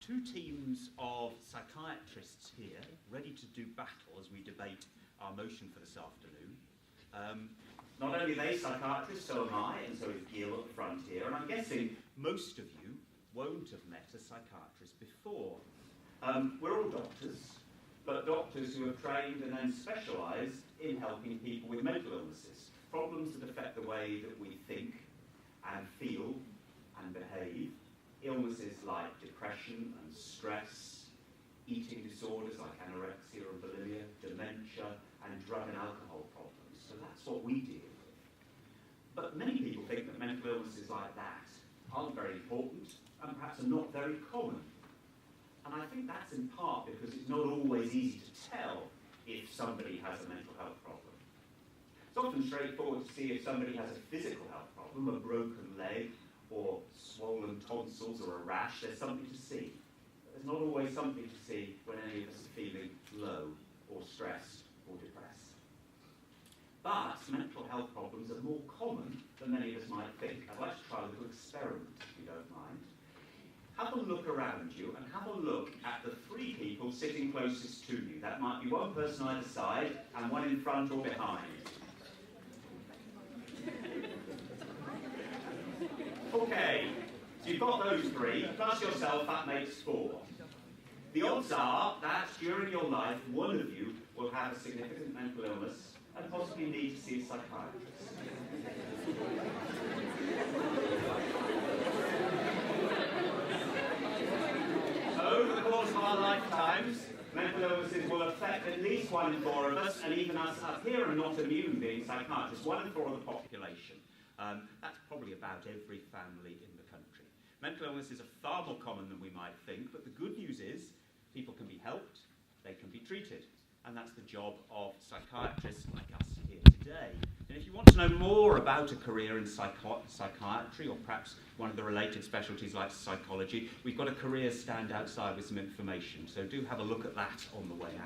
two teams of psychiatrists here, ready to do battle as we debate our motion for this afternoon. Not only are they psychiatrists, so am I, and so is Gil at the front here, and I'm guessing most of you won't have met a psychiatrist before. We're all doctors, but doctors who have trained and then specialised in helping people with mental illnesses, problems that affect the way that we think and feel and behave, illnesses like depression and stress, eating disorders like anorexia and bulimia, dementia, and drug and alcohol problems. So that's what we deal with. But many people think that mental illnesses like that aren't very important and perhaps are not very common. And I think that's in part because it's not always easy to tell if somebody has a mental health problem. It's often straightforward to see if somebody has a physical health problem, a broken leg, or swollen tonsils or a rash. There's something to see. There's not always something to see when any of us are feeling low or stressed or depressed. But mental health problems are more common than many of us might think. I'd like to try a little experiment, if you don't mind. Have a look around you and have a look at the three people sitting closest to you. That might be one person either side and one in front or behind. Okay, so you've got those three, plus yourself, that makes four. The odds are that during your life, one of you will have a significant mental illness and possibly need to see a psychiatrist. Over the course of our lifetimes, mental illnesses will affect at least 1 in 4 of us, and even us up here are not immune, being psychiatrists, 1 in 4 of the population. That's probably about every family in the country. Mental illnesses are far more common than we might think, but the good news is people can be helped, they can be treated, and that's the job of psychiatrists like us here today. And if you want to know more about a career in psychiatry, or perhaps one of the related specialties like psychology, we've got a career stand outside with some information, so do have a look at that on the way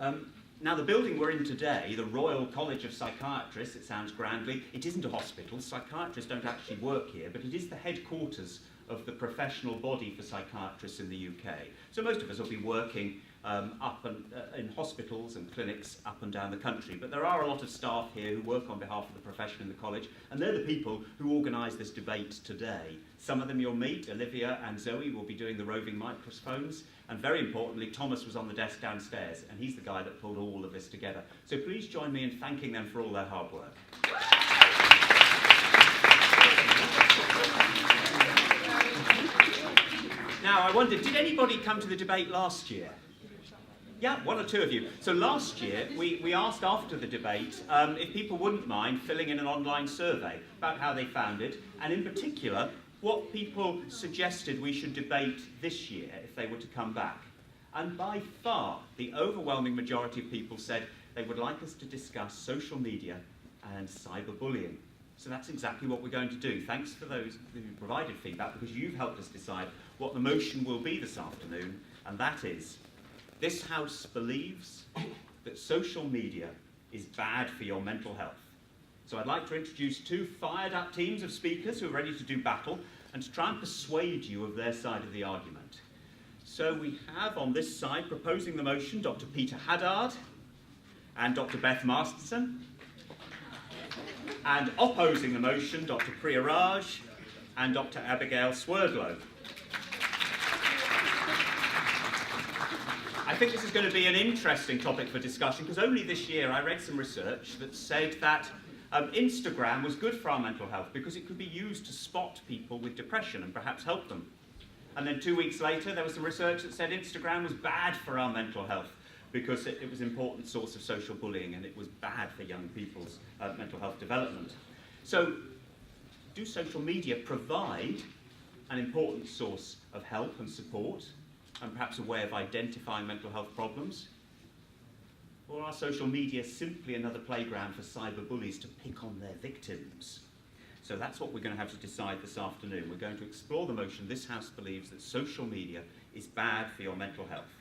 out. Now, the building we're in today, the Royal College of Psychiatrists, it sounds grandly, it isn't a hospital. Psychiatrists don't actually work here, but it is the headquarters of the professional body for psychiatrists in the UK. So most of us will be working in hospitals and clinics up and down the country. But there are a lot of staff here who work on behalf of the profession in the college, and they're the people who organise this debate today. Some of them you'll meet. Olivia and Zoe will be doing the roving microphones. And very importantly, Thomas was on the desk downstairs, and he's the guy that pulled all of this together. So please join me in thanking them for all their hard work. Now, I wondered, did anybody come to the debate last year? Yeah, 1 or 2 of you. So last year, we asked after the debate if people wouldn't mind filling in an online survey about how they found it, and in particular, what people suggested we should debate this year if they were to come back. And by far, the overwhelming majority of people said they would like us to discuss social media and cyberbullying. So that's exactly what we're going to do. Thanks for those who provided feedback, because you've helped us decide what the motion will be this afternoon, and that is, this House believes that social media is bad for your mental health. So I'd like to introduce 2 fired-up teams of speakers who are ready to do battle and to try and persuade you of their side of the argument. So we have on this side, proposing the motion, Dr. Peter Haddad and Dr. Beth Masterson. And opposing the motion, Dr. Priya and Dr. Abigail Swerdlow. I think this is going to be an interesting topic for discussion, because only this year I read some research that said that Instagram was good for our mental health because it could be used to spot people with depression and perhaps help them. And then 2 weeks later, there was some research that said Instagram was bad for our mental health because it was an important source of social bullying and it was bad for young people's mental health development. So, do social media provide an important source of help and support, and perhaps a way of identifying mental health problems? Or are social media simply another playground for cyberbullies to pick on their victims? So that's what we're going to have to decide this afternoon. We're going to explore the motion, this House believes that social media is bad for your mental health.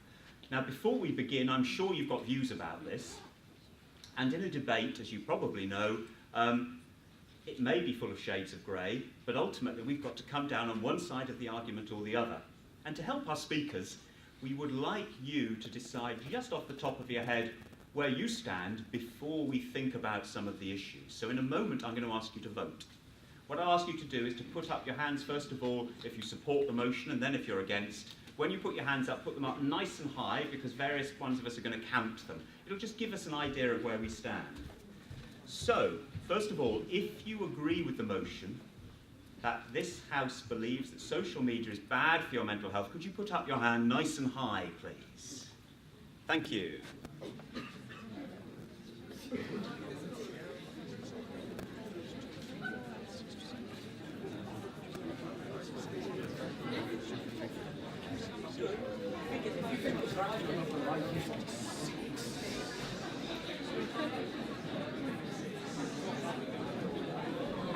Now, before we begin, I'm sure you've got views about this. And in a debate, as you probably know, It may be full of shades of grey, but ultimately we've got to come down on one side of the argument or the other. And to help our speakers, we would like you to decide just off the top of your head where you stand before we think about some of the issues. So in a moment, I'm going to ask you to vote. What I'll ask you to do is to put up your hands, first of all, if you support the motion, and then if you're against. When you put your hands up, put them up nice and high, because various ones of us are going to count them. It'll just give us an idea of where we stand. So, first of all, if you agree with the motion that this House believes that social media is bad for your mental health, could you put up your hand nice and high, please? Thank you.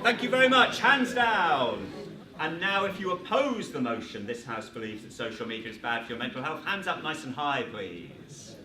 Thank you very much. Hands down. And now if you oppose the motion, this House believes that social media is bad for your mental health, hands up nice and high, please.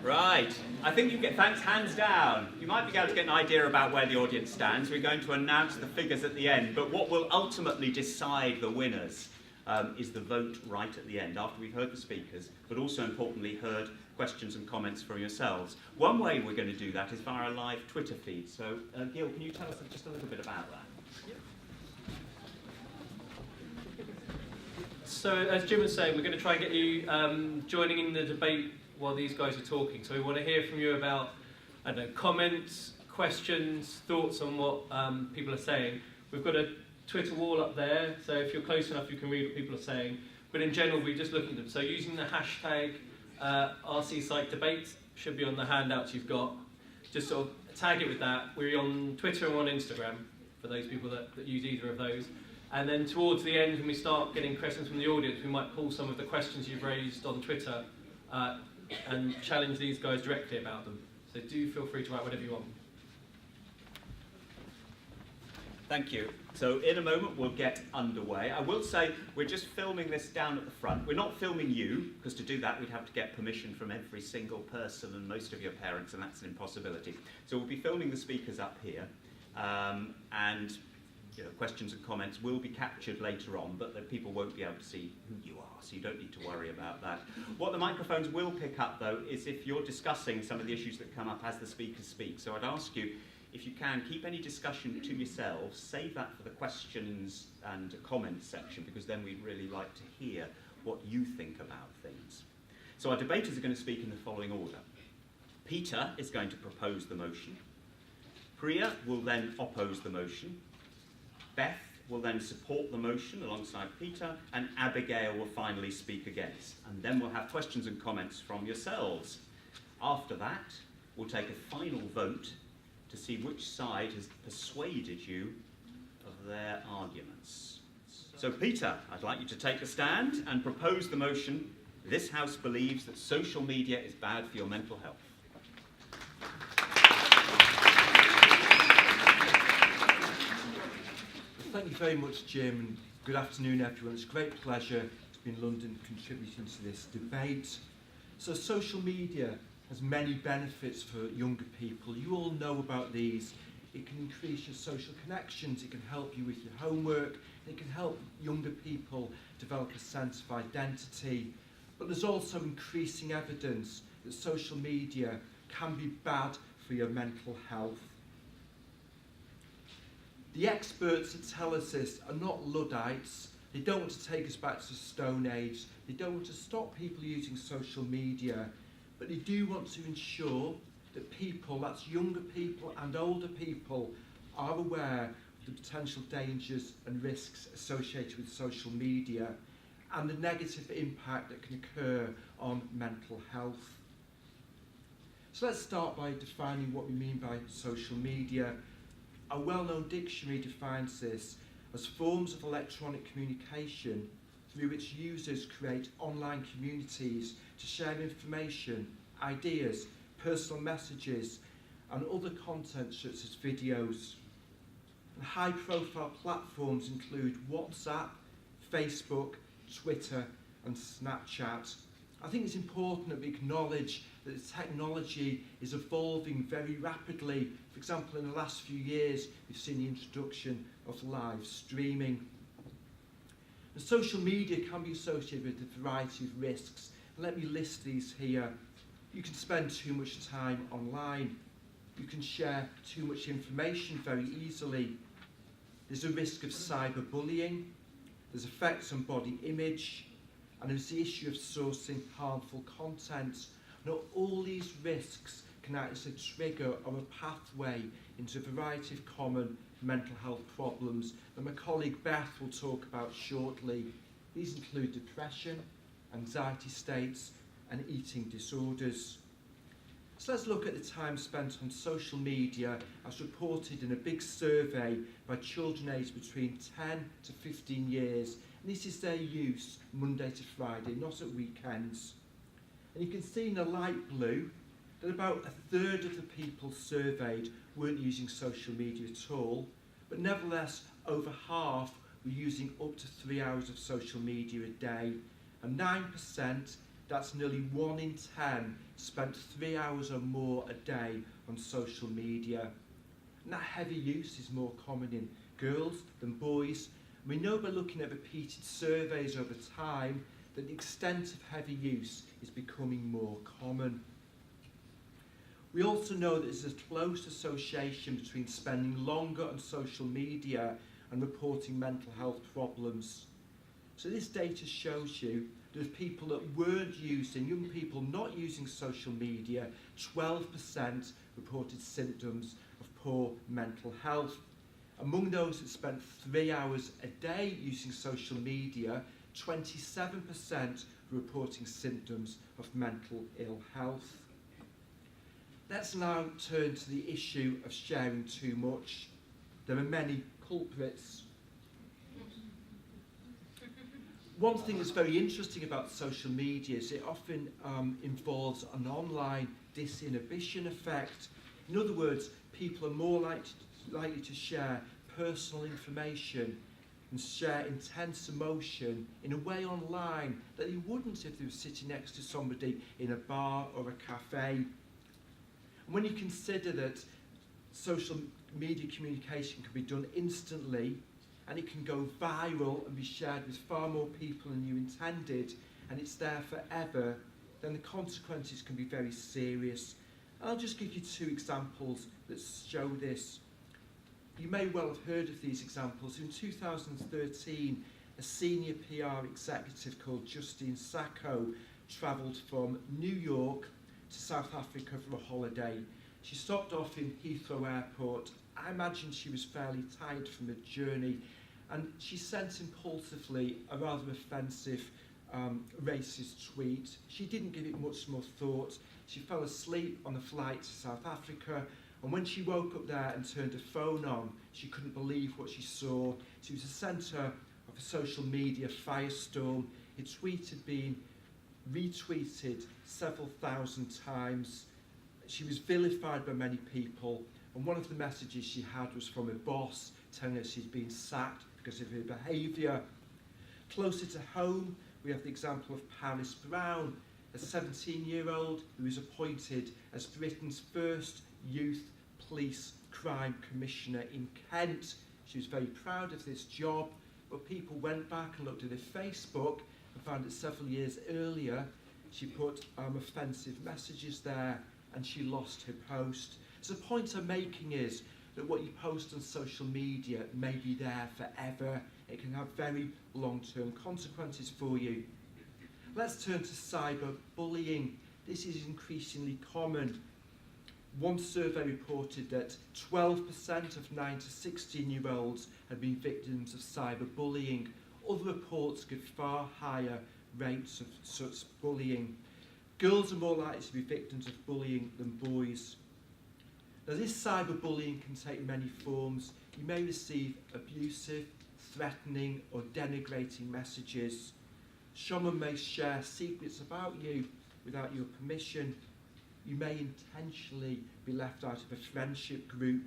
Right, I think you get, thanks, hands down. You might be able to get an idea about where the audience stands. We're going to announce the figures at the end, but what will ultimately decide the winners is the vote right at the end, after we've heard the speakers, but also importantly heard questions and comments from yourselves. One way we're going to do that is via a live Twitter feed. So, Gil, can you tell us just a little bit about that? So, as Jim was saying, we're going to try and get you joining in the debate while these guys are talking. So we want to hear from you about, I don't know, comments, questions, thoughts on what people are saying. We've got a Twitter wall up there, so if you're close enough you can read what people are saying. But in general, we're just looking at them. So using the hashtag RCPsych debate should be on the handouts you've got. Just sort of tag it with that. We're on Twitter and on Instagram, for those people that use either of those. And then towards the end, when we start getting questions from the audience, we might pull some of the questions you've raised on Twitter and challenge these guys directly about them. So do feel free to write whatever you want. Thank you. So in a moment we'll get underway. I will say we're just filming this down at the front. We're not filming you, because to do that we'd have to get permission from every single person and most of your parents, and that's an impossibility. So we'll be filming the speakers up here, and questions and comments will be captured later on, but the people won't be able to see who you are, so you don't need to worry about that. What the microphones will pick up, though, is if you're discussing some of the issues that come up as the speakers speak. So I'd ask you, if you can, keep any discussion to yourselves, save that for the questions and comments section, because then we'd really like to hear what you think about things. So our debaters are going to speak in the following order. Peter is going to propose the motion. Priya will then oppose the motion. Beth will then support the motion alongside Peter, and Abigail will finally speak against. And then we'll have questions and comments from yourselves. After that, we'll take a final vote to see which side has persuaded you of their arguments. So Peter, I'd like you to take a stand and propose the motion, this House believes that social media is bad for your mental health. Thank you very much, Jim, and good afternoon, everyone. It's a great pleasure to be in London contributing to this debate. So social media has many benefits for younger people. You all know about these. It can increase your social connections, it can help you with your homework, it can help younger people develop a sense of identity. But there's also increasing evidence that social media can be bad for your mental health. The experts that tell us this are not Luddites. They don't want to take us back to the Stone Age. They don't want to stop people using social media, but they do want to ensure that people, that's younger people and older people, are aware of the potential dangers and risks associated with social media and the negative impact that can occur on mental health. So let's start by defining what we mean by social media. A well-known dictionary defines this as forms of electronic communication through which users create online communities to share information, ideas, personal messages, and other content such as videos. And high-profile platforms include WhatsApp, Facebook, Twitter, and Snapchat. I think it's important that we acknowledge that the technology is evolving very rapidly. For example, in the last few years, we've seen the introduction of live streaming. And social media can be associated with a variety of risks. And let me list these here. You can spend too much time online. You can share too much information very easily. There's a risk of cyberbullying. There's effects on body image. And there's the issue of sourcing harmful content. Now, all these risks can act as a trigger or a pathway into a variety of common mental health problems that my colleague Beth will talk about shortly. These include depression, anxiety states, and eating disorders. So let's look at the time spent on social media as reported in a big survey by children aged between 10 to 15 years. And this is their use Monday to Friday, not at weekends. And you can see in the light blue that about a third of the people surveyed weren't using social media at all, but nevertheless over half were using up to 3 hours of social media a day. And 9%, that's nearly 1 in 10, spent 3 hours or more a day on social media. And that heavy use is more common in girls than boys. We know by looking at repeated surveys over time that the extent of heavy use is becoming more common. We also know that there's a close association between spending longer on social media and reporting mental health problems. So this data shows you that people that weren't using, young people not using social media, 12% reported symptoms of poor mental health. Among those that spent 3 hours a day using social media, 27% were reporting symptoms of mental ill health. Let's now turn to the issue of sharing too much. There are many culprits. One thing that's very interesting about social media is it often involves an online disinhibition effect. In other words, people are more likely to share personal information and share intense emotion in a way online that they wouldn't if they were sitting next to somebody in a bar or a cafe. And when you consider that social media communication can be done instantly and it can go viral and be shared with far more people than you intended, and it's there forever, then the consequences can be very serious. And I'll just give you 2 examples that show this. You may well have heard of these examples. In 2013, a senior PR executive called Justine Sacco travelled from New York to South Africa for a holiday. She stopped off in Heathrow Airport. I imagine she was fairly tired from the journey, and she sent impulsively a rather offensive racist tweet. She didn't give it much more thought. She fell asleep on the flight to South Africa, and when she woke up there and turned her phone on, she couldn't believe what she saw. She was the centre of a social media firestorm. Her tweet had been retweeted several thousand times. She was vilified by many people, and one of the messages she had was from her boss telling her she'd been sacked because of her behaviour. Closer to home, we have the example of Paris Brown, a 17-year-old who was appointed as Britain's first youth police crime commissioner in Kent. She was very proud of this job, but people went back and looked at her Facebook and found that several years earlier she put offensive messages there and she lost her post. So the point I'm making is that what you post on social media may be there forever. It can have very long-term consequences for you. Let's turn to cyberbullying. This is increasingly common. One survey reported that 12% of 9 to 16-year-olds had been victims of cyberbullying. Other reports give far higher rates of such bullying. Girls are more likely to be victims of bullying than boys. Now, this cyberbullying can take many forms. You may receive abusive, threatening or denigrating messages. Someone may share secrets about you without your permission. You may intentionally be left out of a friendship group.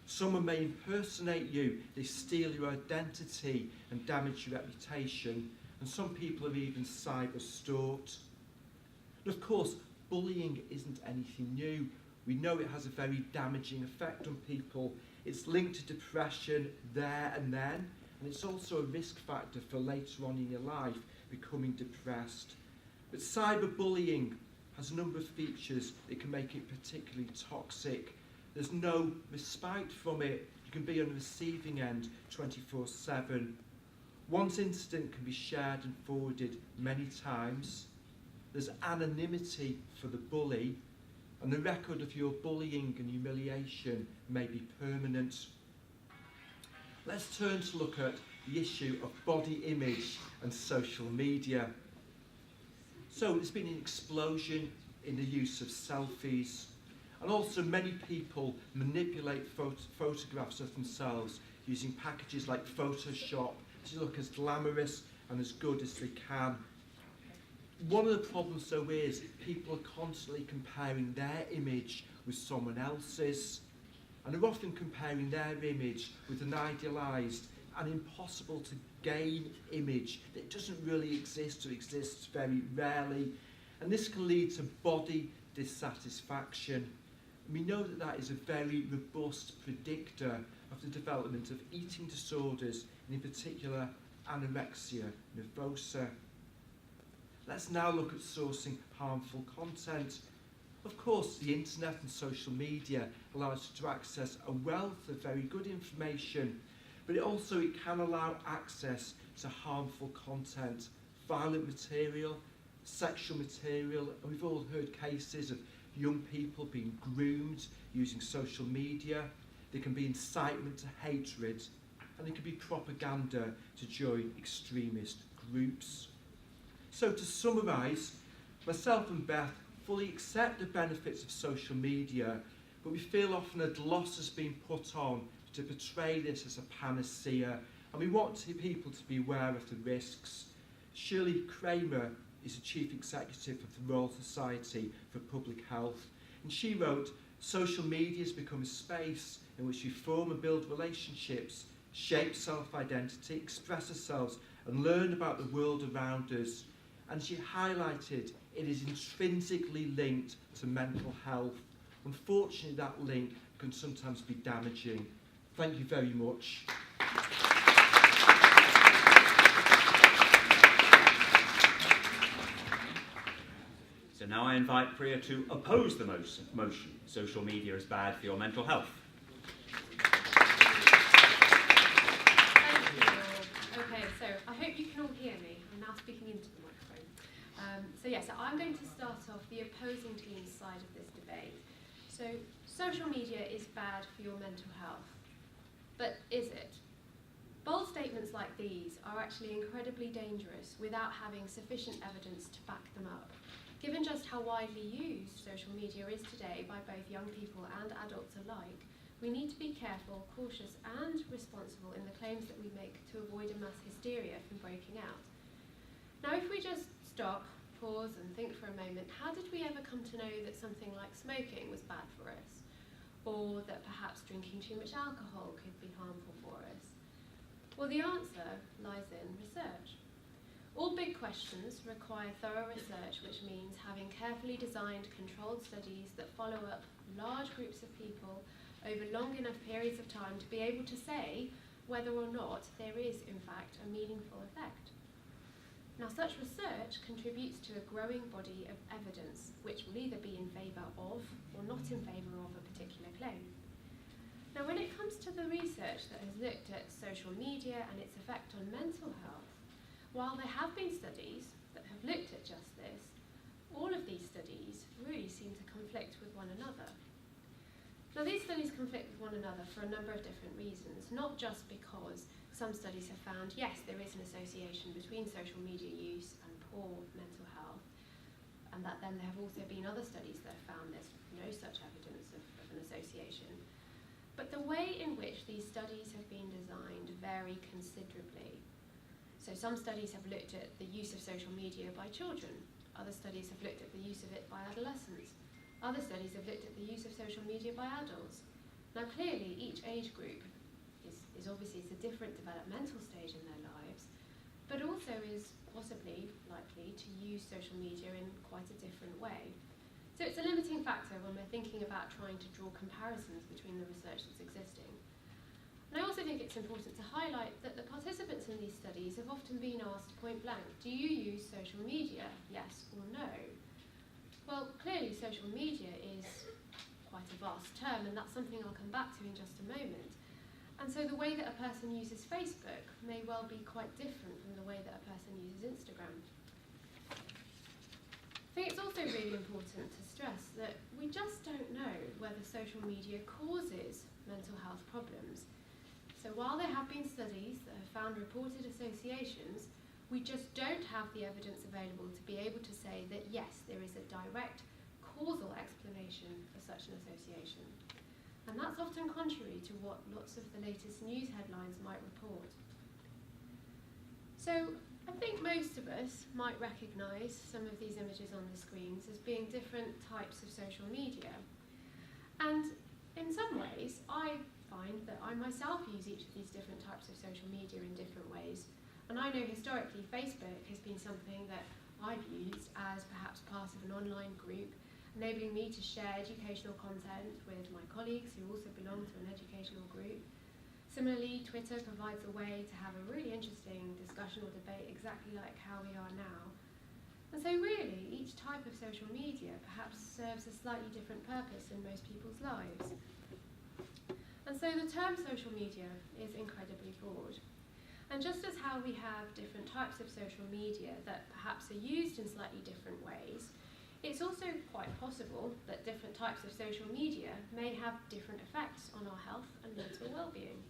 Someone may impersonate you. They steal your identity and damage your reputation. And some people are even cyber-stalked. And of course, bullying isn't anything new. We know it has a very damaging effect on people. It's linked to depression there and then, and it's also a risk factor for later on in your life becoming depressed. But cyberbullying has a number of features that can make it particularly toxic. There's no respite from it. You can be on the receiving end 24/7. One's incident can be shared and forwarded many times. There's anonymity for the bully, and the record of your bullying and humiliation may be permanent. Let's turn to look at the issue of body image and social media. So there's been an explosion in the use of selfies, and also many people manipulate photographs of themselves using packages like Photoshop to look as glamorous and as good as they can. One of the problems though is people are constantly comparing their image with someone else's, and they're often comparing their image with an idealised and impossible to gain image that doesn't really exist or exists very rarely, and this can lead to body dissatisfaction. And we know that that is a very robust predictor of the development of eating disorders, and in particular anorexia nervosa. Let's now look at sourcing harmful content. Of course, the internet and social media allow us to access a wealth of very good information, but it can allow access to harmful content, violent material, sexual material, and we've all heard cases of young people being groomed using social media. There can be incitement to hatred, and there can be propaganda to join extremist groups. So to summarise, myself and Beth fully accept the benefits of social media, but we feel often a gloss has been put on to portray this as a panacea, and we want people to be aware of the risks. Shirley Kramer is the Chief Executive of the Royal Society for Public Health, and she wrote, "Social media has become a space in which we form and build relationships, shape self-identity, express ourselves, and learn about the world around us." And she highlighted it is intrinsically linked to mental health. Unfortunately, that link can sometimes be damaging. Thank you very much. So now I invite Priya to oppose the motion. Social media is bad for your mental health. Thank you. Okay, so I hope you can all hear me. I'm now speaking into the microphone. So I'm going to start off the opposing team's side of this debate. So social media is bad for your mental health. But is it? Bold statements like these are actually incredibly dangerous without having sufficient evidence to back them up. Given just how widely used social media is today by both young people and adults alike, we need to be careful, cautious and responsible in the claims that we make to avoid a mass hysteria from breaking out. Now if we just stop, pause and think for a moment, how did we ever come to know that something like smoking was bad for us? Or that perhaps drinking too much alcohol could be harmful for us? Well, the answer lies in research. All big questions require thorough research, which means having carefully designed controlled studies that follow up large groups of people over long enough periods of time to be able to say whether or not there is, in fact, a meaningful effect. Now, such research contributes to a growing body of evidence, which will either be in favour of or not in favour of a particular claim. Now, when it comes to the research that has looked at social media and its effect on mental health, while there have been studies that have looked at just this, all of these studies really seem to conflict with one another. Now, these studies conflict with one another for a number of different reasons, not just because some studies have found, yes, there is an association between social media use and poor mental health, and that then there have also been other studies that have found there's no such evidence of an association. But the way in which these studies have been designed vary considerably. So some studies have looked at the use of social media by children. Other studies have looked at the use of it by adolescents. Other studies have looked at the use of social media by adults. Now clearly each age group is obviously it's a different developmental stage in their lives, but also is possibly likely to use social media in quite a different way. So it's a limiting factor when we're thinking about trying to draw comparisons between the research that's existing. And I also think it's important to highlight that the participants in these studies have often been asked point blank, do you use social media, yes or no? Well, clearly social media is quite a vast term, and that's something I'll come back to in just a moment. And so the way that a person uses Facebook may well be quite different from the way that a person uses Instagram. I think it's also really important to stress that we just don't know whether social media causes mental health problems. So while there have been studies that have found reported associations, we just don't have the evidence available to be able to say that yes, there is a direct causal explanation for such an association. And that's often contrary to what lots of the latest news headlines might report. So I think most of us might recognise some of these images on the screens as being different types of social media. And in some ways, I find that I myself use each of these different types of social media in different ways. And I know historically Facebook has been something that I've used as perhaps part of an online group, enabling me to share educational content with my colleagues who also belong to an educational group. Similarly, Twitter provides a way to have a really interesting discussion or debate exactly like how we are now. And so really, each type of social media perhaps serves a slightly different purpose in most people's lives. And so the term social media is incredibly broad. And just as how we have different types of social media that perhaps are used in slightly different ways, it's also quite possible that different types of social media may have different effects on our health and mental well-being.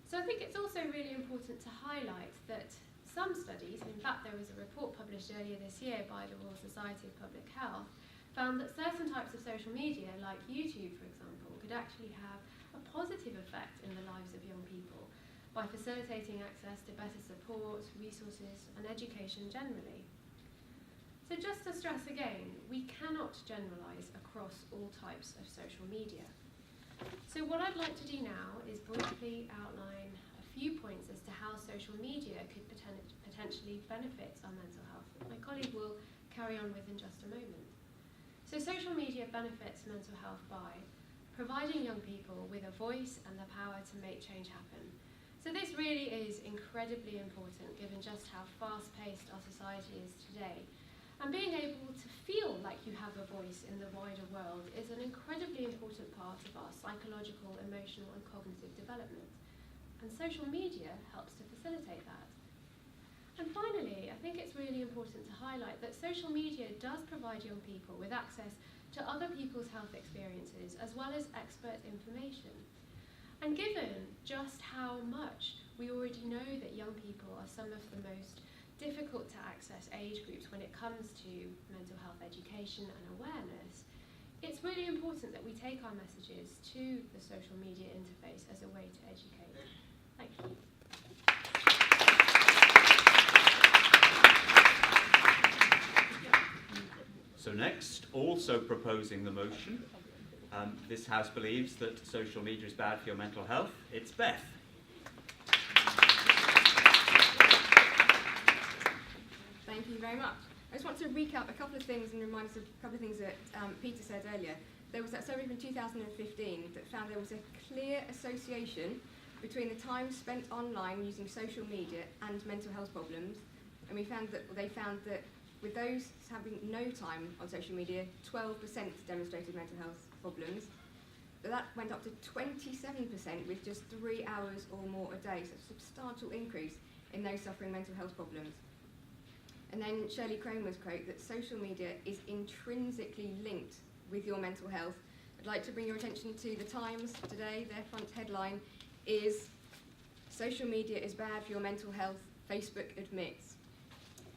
So I think it's also really important to highlight that some studies, and in fact there was a report published earlier this year by the Royal Society of Public Health, found that certain types of social media, like YouTube for example, could actually have a positive effect in the lives of young people by facilitating access to better support, resources and education generally. So just to stress again, we cannot generalise across all types of social media. So what I'd like to do now is briefly outline a few points as to how social media could potentially benefit our mental health, that my colleague will carry on with in just a moment. So social media benefits mental health by providing young people with a voice and the power to make change happen. So this really is incredibly important given just how fast-paced our society is today. And being able to feel like you have a voice in the wider world is an incredibly important part of our psychological, emotional and cognitive development. And social media helps to facilitate that. And finally, I think it's really important to highlight that social media does provide young people with access to other people's health experiences as well as expert information. And given just how much we already know that young people are some of the most difficult to access age groups when it comes to mental health education and awareness, it's really important that we take our messages to the social media interface as a way to educate. Thank you. So next, also proposing the motion, this House believes that social media is bad for your mental health. It's Beth. Thank you very much. I just want to recap a couple of things and remind us of a couple of things that Peter said earlier. There was that survey from 2015 that found there was a clear association between the time spent online using social media and mental health problems. And they found that with those having no time on social media, 12% demonstrated mental health problems. But that went up to 27% with just 3 hours or more a day, so a substantial increase in those suffering mental health problems. And then Shirley Cromer's quote that social media is intrinsically linked with your mental health. I'd like to bring your attention to the Times today. Their front headline is "Social media is bad for your mental health, Facebook admits."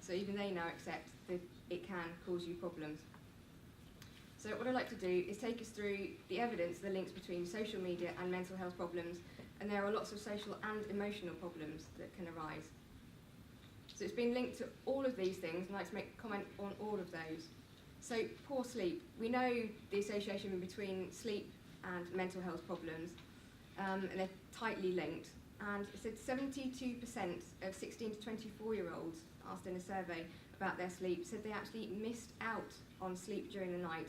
So even they now accept that it can cause you problems. So what I'd like to do is take us through the evidence, the links between social media and mental health problems, and there are lots of social and emotional problems that can arise So it's been linked to all of these things, and I'd like to make a comment on all of those. So poor sleep. We know the association between sleep and mental health problems, and they're tightly linked. And it said 72% of 16 to 24-year-olds asked in a survey about their sleep said they actually missed out on sleep during the night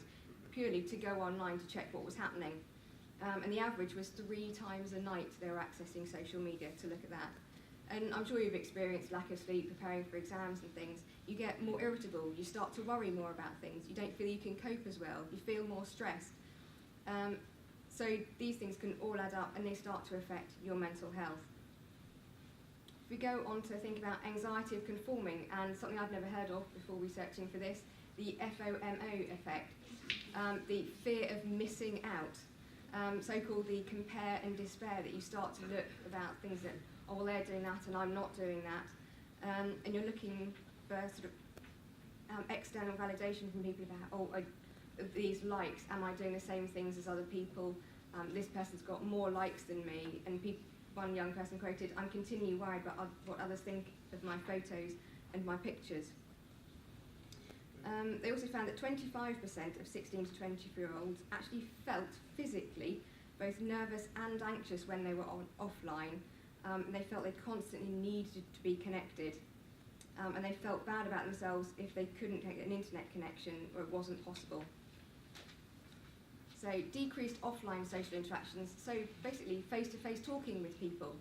purely to go online to check what was happening. And the average was 3 times a night they were accessing social media to look at that. And I'm sure you've experienced lack of sleep preparing for exams and things. You get more irritable, you start to worry more about things, you don't feel you can cope as well, you feel more stressed. So these things can all add up and they start to affect your mental health. If we go on to think about anxiety of conforming, and something I've never heard of before researching for this, the FOMO effect, the fear of missing out, so-called the compare and despair, that you start to look about things that, oh, well, they're doing that and I'm not doing that, and you're looking for sort of external validation from people about, oh, these likes, am I doing the same things as other people? This person's got more likes than me, and one young person quoted, I'm continually worried about what others think of my photos and my pictures. They also found that 25% of 16 to 24-year-olds actually felt physically both nervous and anxious when they were offline. They felt they constantly needed to be connected, and they felt bad about themselves if they couldn't get an internet connection or it wasn't possible. So decreased offline social interactions, so basically face-to-face talking with people,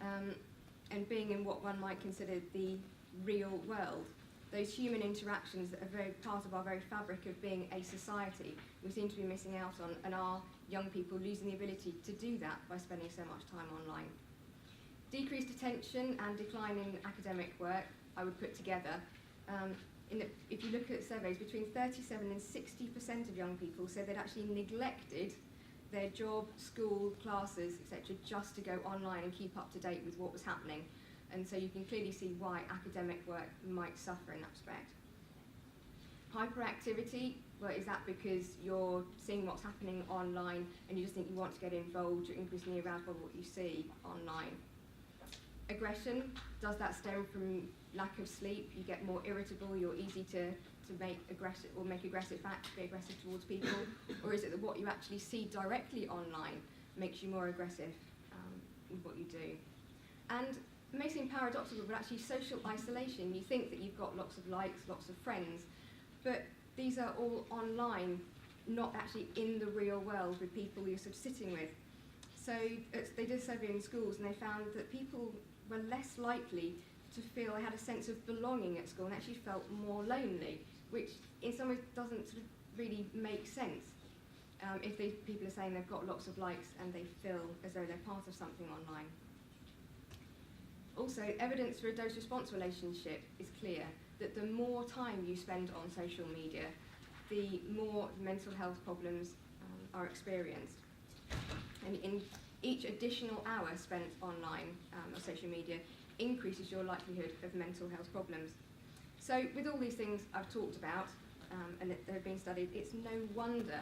and being in what one might consider the real world. Those human interactions that are very part of our very fabric of being a society, we seem to be missing out on, and our young people losing the ability to do that by spending so much time online. Decreased attention and decline in academic work, I would put together. If you look at surveys, between 37 and 60% of young people said they'd actually neglected their job, school, classes, etc., just to go online and keep up to date with what was happening. And so you can clearly see why academic work might suffer in that respect. Hyperactivity, well, is that because you're seeing what's happening online and you just think you want to get involved, you're increasingly aroused by what you see online? Aggression, does that stem from lack of sleep? You get more irritable, you're easy to make aggressive acts, be aggressive towards people? Or is it that what you actually see directly online makes you more aggressive with what you do? And it may seem paradoxical, but actually social isolation, you think that you've got lots of likes, lots of friends, but these are all online, not actually in the real world with people you're sort of sitting with. So they did a survey in schools and they found that people were less likely to feel they had a sense of belonging at school and actually felt more lonely, which in some ways doesn't sort of really make sense if these people are saying they've got lots of likes and they feel as though they're part of something online. Also, evidence for a dose-response relationship is clear, that the more time you spend on social media, the more mental health problems are experienced. And in each additional hour spent online or social media increases your likelihood of mental health problems. So with all these things I've talked about and that have been studied, it's no wonder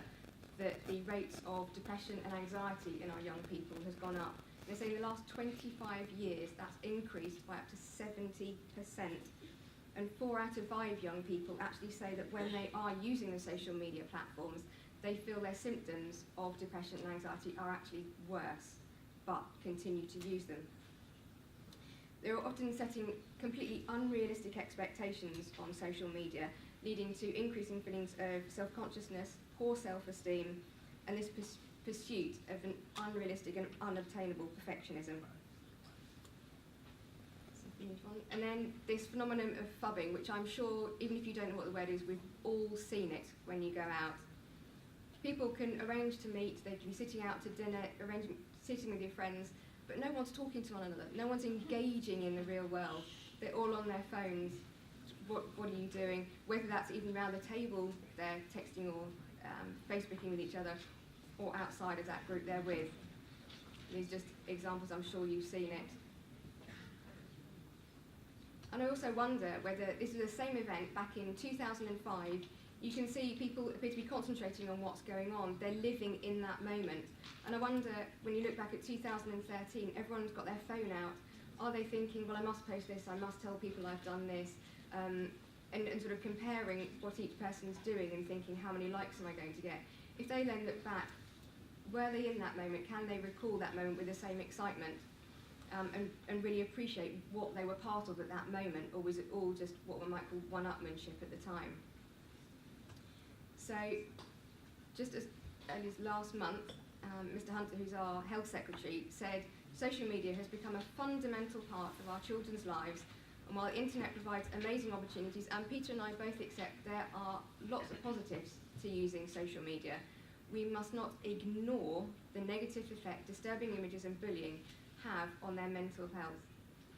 that the rates of depression and anxiety in our young people has gone up. They say in the last 25 years that's increased by up to 70%. And 4 out of 5 young people actually say that when they are using the social media platforms, they feel their symptoms of depression and anxiety are actually worse, but continue to use them. They're often setting completely unrealistic expectations on social media, leading to increasing feelings of self-consciousness, poor self-esteem, and this pursuit of an unrealistic and unobtainable perfectionism. And then this phenomenon of phubbing, which I'm sure, even if you don't know what the word is, we've all seen it when you go out. People can arrange to meet, they can be sitting out to dinner, sitting with your friends, but no one's talking to one another, no one's engaging in the real world. They're all on their phones. What are you doing? Whether that's even around the table, they're texting or Facebooking with each other, or outside of that group they're with. These are just examples, I'm sure you've seen it. And I also wonder whether this is the same event back in 2005. You can see people appear to be concentrating on what's going on. They're living in that moment. And I wonder, when you look back at 2013, everyone's got their phone out. Are they thinking, well, I must post this, I must tell people I've done this, and sort of comparing what each person's doing and thinking, how many likes am I going to get? If they then look back, were they in that moment? Can they recall that moment with the same excitement? And really appreciate what they were part of at that moment, or was it all just what one might call one-upmanship at the time? So, just as early as last month, Mr. Hunter, who's our health secretary, said social media has become a fundamental part of our children's lives, and while the internet provides amazing opportunities, and Peter and I both accept there are lots of positives to using social media, we must not ignore the negative effect disturbing images and bullying have on their mental health.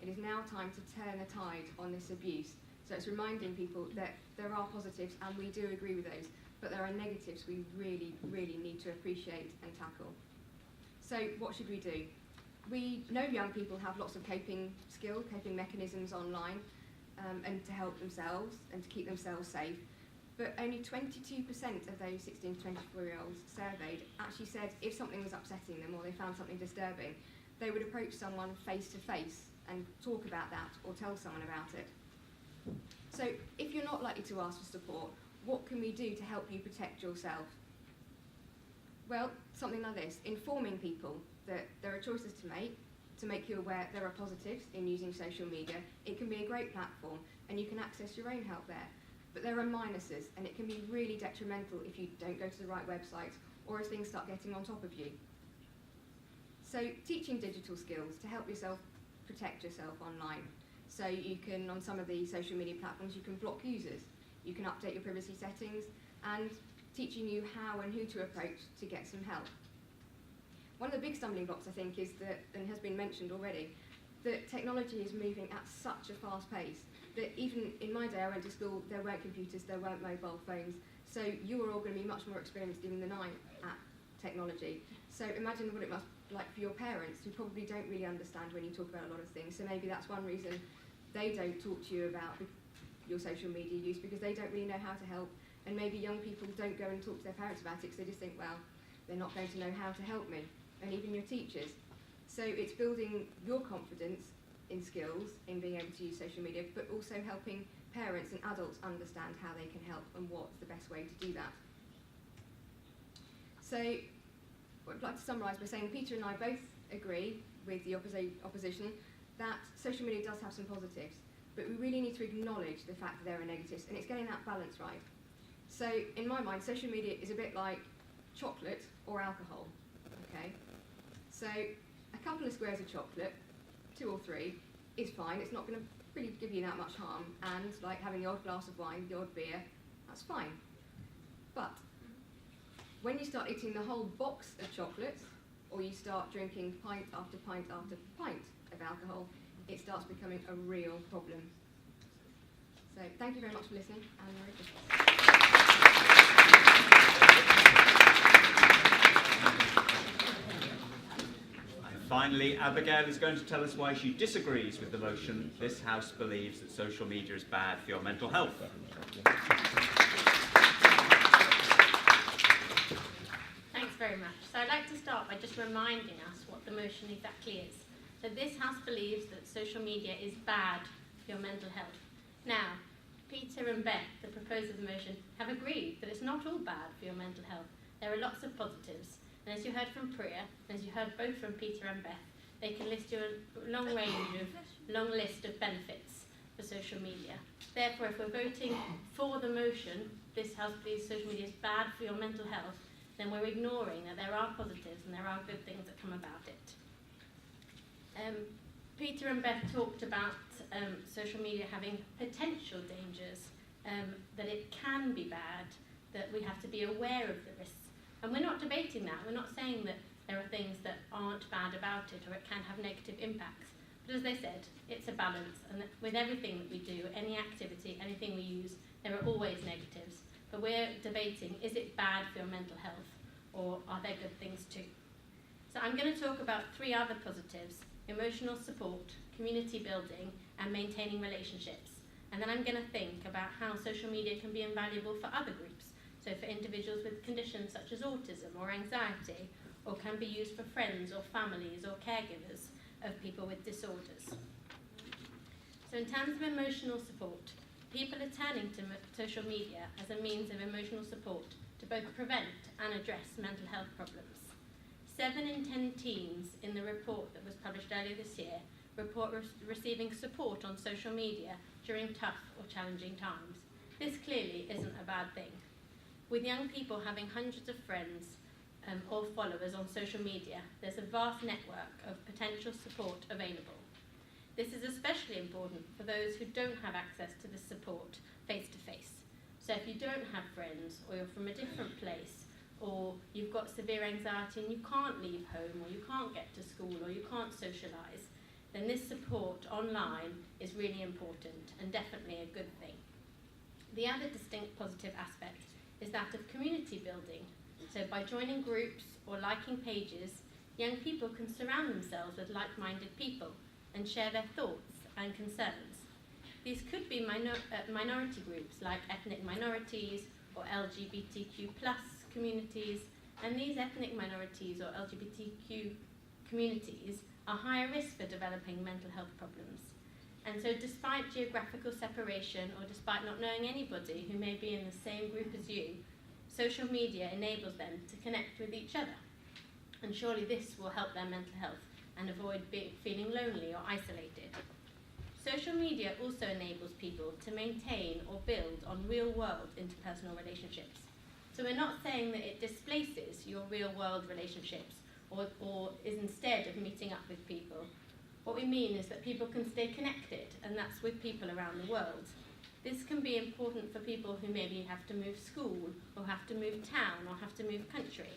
It is now time to turn the tide on this abuse. So it's reminding people that there are positives, and we do agree with those, but there are negatives we really, really need to appreciate and tackle. So what should we do? We know young people have lots of coping mechanisms online, and to help themselves and to keep themselves safe. But only 22% of those 16 to 24-year-olds surveyed actually said if something was upsetting them or they found something disturbing, they would approach someone face-to-face and talk about that or tell someone about it. So if you're not likely to ask for support, what can we do to help you protect yourself? Well, something like this, informing people that there are choices to make you aware there are positives in using social media. It can be a great platform and you can access your own help there. But there are minuses, and it can be really detrimental if you don't go to the right website or if things start getting on top of you. So teaching digital skills to help yourself protect yourself online. So you can, on some of the social media platforms, you can block users, you can update your privacy settings, and teaching you how and who to approach to get some help. One of the big stumbling blocks, I think, is that, and has been mentioned already, that technology is moving at such a fast pace that even in my day, I went to school, there weren't computers, there weren't mobile phones, so you are all going to be much more experienced even than I at technology. So imagine what it must be like for your parents, who probably don't really understand when you talk about a lot of things. So maybe that's one reason they don't talk to you about your social media use, because they don't really know how to help. And maybe young people don't go and talk to their parents about it because they just think, well, they're not going to know how to help me, and even your teachers. So it's building your confidence in skills, in being able to use social media, but also helping parents and adults understand how they can help and what's the best way to do that. So what I'd like to summarise by saying Peter and I both agree with the opposition that social media does have some positives, but we really need to acknowledge the fact that there are negatives, and it's getting that balance right. So in my mind, social media is a bit like chocolate or alcohol, okay? So a couple of squares of chocolate, 2 or 3, is fine. It's not going to really give you that much harm, and like having the odd glass of wine, the odd beer, that's fine. But when you start eating the whole box of chocolates, or you start drinking pint after pint after pint of alcohol, it starts becoming a real problem. So thank you very much for listening, and Merry Christmas. Finally, Abigail is going to tell us why she disagrees with the motion this House believes that social media is bad for your mental health. Thanks very much. So I'd like to start by just reminding us what the motion exactly is. So this House believes that social media is bad for your mental health. Now, Peter and Beth, the proposers of the motion, have agreed that it's not all bad for your mental health. There are lots of positives. And as you heard from Priya, and as you heard both from Peter and Beth, they can list you a long list of benefits for social media. Therefore, if we're voting for the motion, this House believes social media is bad for your mental health, then we're ignoring that there are positives and there are good things that come about it. Peter and Beth talked about social media having potential dangers, that it can be bad, that we have to be aware of the risks. And we're not debating that. We're not saying that there are things that aren't bad about it or it can have negative impacts. But as they said, it's a balance. And with everything that we do, any activity, anything we use, there are always negatives. But we're debating, is it bad for your mental health, or are there good things too? So I'm going to talk about 3 other positives: emotional support, community building, and maintaining relationships. And then I'm going to think about how social media can be invaluable for other groups. So for individuals with conditions such as autism or anxiety, or can be used for friends or families or caregivers, of people with disorders. So in terms of emotional support, people are turning to social media as a means of emotional support to both prevent and address mental health problems. 7 in 10 teens in the report that was published earlier this year report receiving support on social media during tough or challenging times. This clearly isn't a bad thing. With young people having hundreds of friends or followers on social media, there's a vast network of potential support available. This is especially important for those who don't have access to this support face-to-face. So if you don't have friends, or you're from a different place, or you've got severe anxiety and you can't leave home, or you can't get to school, or you can't socialise, then this support online is really important and definitely a good thing. The other distinct positive aspect is that of community building. So by joining groups or liking pages, young people can surround themselves with like-minded people and share their thoughts and concerns. These could be minority groups like ethnic minorities or LGBTQ+ communities, and these ethnic minorities or LGBTQ communities are higher risk for developing mental health problems. And so despite geographical separation or despite not knowing anybody who may be in the same group as you, social media enables them to connect with each other. And surely this will help their mental health and avoid feeling lonely or isolated. Social media also enables people to maintain or build on real-world interpersonal relationships. So we're not saying that it displaces your real-world relationships or is instead of meeting up with people. What we mean is that people can stay connected, and that's with people around the world. This can be important for people who maybe have to move school, or have to move town, or have to move country.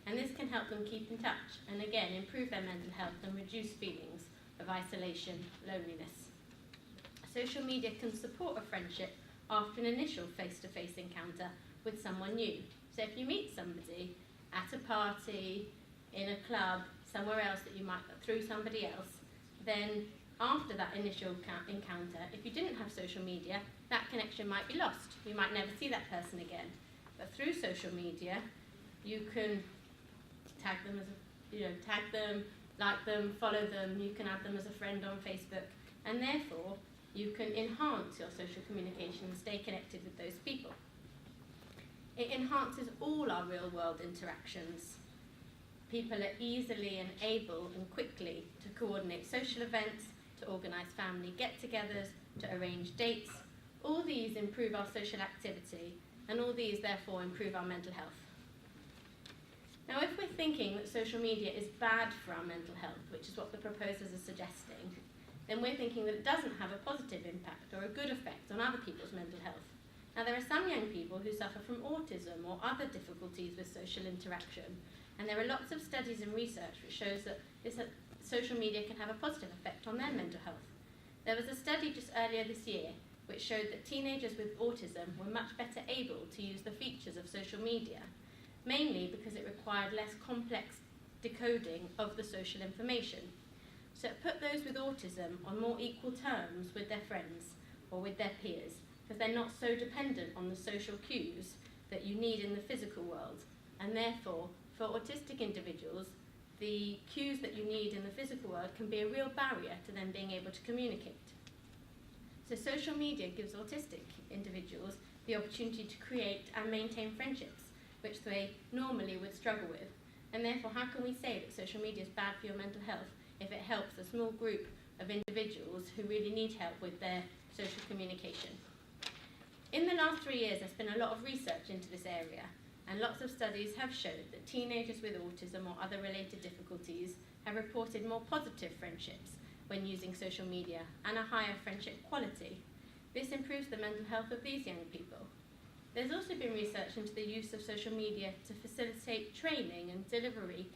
And this can help them keep in touch, and again, improve their mental health and reduce feelings of isolation, loneliness. Social media can support a friendship after an initial face-to-face encounter with someone new. So if you meet somebody at a party, in a club, somewhere else that you might, through somebody else, then after that initial encounter, if you didn't have social media, that connection might be lost. You might never see that person again. But through social media, you can tag them tag them, like them, follow them, you can add them as a friend on Facebook, and therefore you can enhance your social communication and stay connected with those people. It enhances all our real-world interactions. People are easily and able and quickly to coordinate social events, to organise family get-togethers, to arrange dates. All these improve our social activity, and all these therefore improve our mental health. Now, if we're thinking that social media is bad for our mental health, which is what the proposers are suggesting, then we're thinking that it doesn't have a positive impact or a good effect on other people's mental health. Now, there are some young people who suffer from autism or other difficulties with social interaction, and there are lots of studies and research which shows that social media can have a positive effect on their mental health. There was a study just earlier this year which showed that teenagers with autism were much better able to use the features of social media, mainly because it required less complex decoding of the social information. So it put those with autism on more equal terms with their friends or with their peers, because they're not so dependent on the social cues that you need in the physical world. And therefore, for autistic individuals, the cues that you need in the physical world can be a real barrier to them being able to communicate. So social media gives autistic individuals the opportunity to create and maintain friendships, which they normally would struggle with. And therefore, how can we say that social media is bad for your mental health if it helps a small group of individuals who really need help with their social communication? In the last 3 years, there's been a lot of research into this area, and lots of studies have showed that teenagers with autism or other related difficulties have reported more positive friendships when using social media and a higher friendship quality. This improves the mental health of these young people. There's also been research into the use of social media to facilitate training and delivery,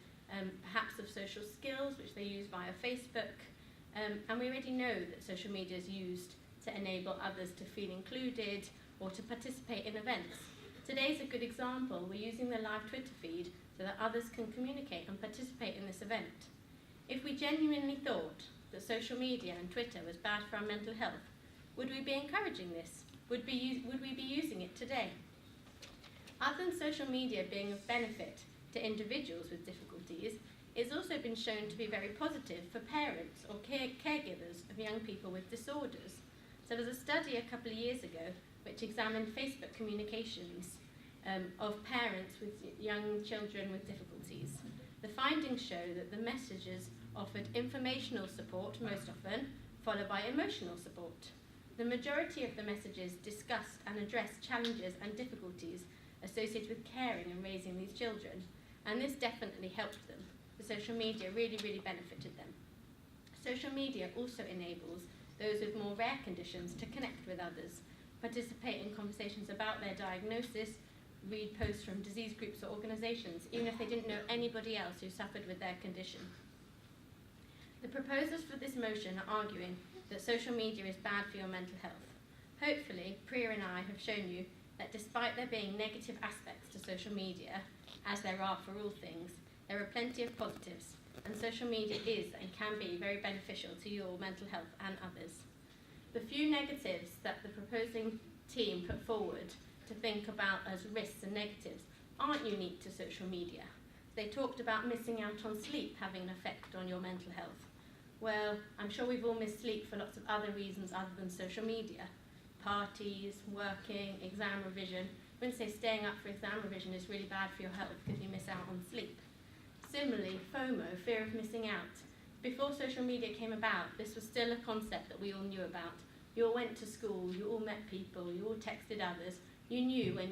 perhaps of social skills, which they use via Facebook, and we already know that social media is used to enable others to feel included or to participate in events. Today's a good example. We're using the live Twitter feed so that others can communicate and participate in this event. If we genuinely thought that social media and Twitter was bad for our mental health, would we be encouraging this? Would we be using it today? Other than social media being of benefit to individuals with difficulties, it's also been shown to be very positive for parents or caregivers of young people with disorders. So there was a study a couple of years ago which examined Facebook communications of parents with young children with difficulties. The findings show that the messages offered informational support most often, followed by emotional support. The majority of the messages discussed and addressed challenges and difficulties associated with caring and raising these children, and this definitely helped them. The social media really benefited them. Social media also enables those with more rare conditions to connect with others, participate in conversations about their diagnosis, read posts from disease groups or organisations, even if they didn't know anybody else who suffered with their condition. The proposers for this motion are arguing that social media is bad for your mental health. Hopefully, Priya and I have shown you that despite there being negative aspects to social media, as there are for all things, there are plenty of positives, and social media is and can be very beneficial to your mental health and others. The few negatives that the proposing team put forward to think about as risks and negatives aren't unique to social media. They talked about missing out on sleep having an effect on your mental health. Well, I'm sure we've all missed sleep for lots of other reasons other than social media. Parties, working, exam revision. I wouldn't say staying up for exam revision is really bad for your health because you miss out on sleep. Similarly, FOMO, fear of missing out. Before social media came about, this was still a concept that we all knew about. You all went to school, you all met people, you all texted others. You knew when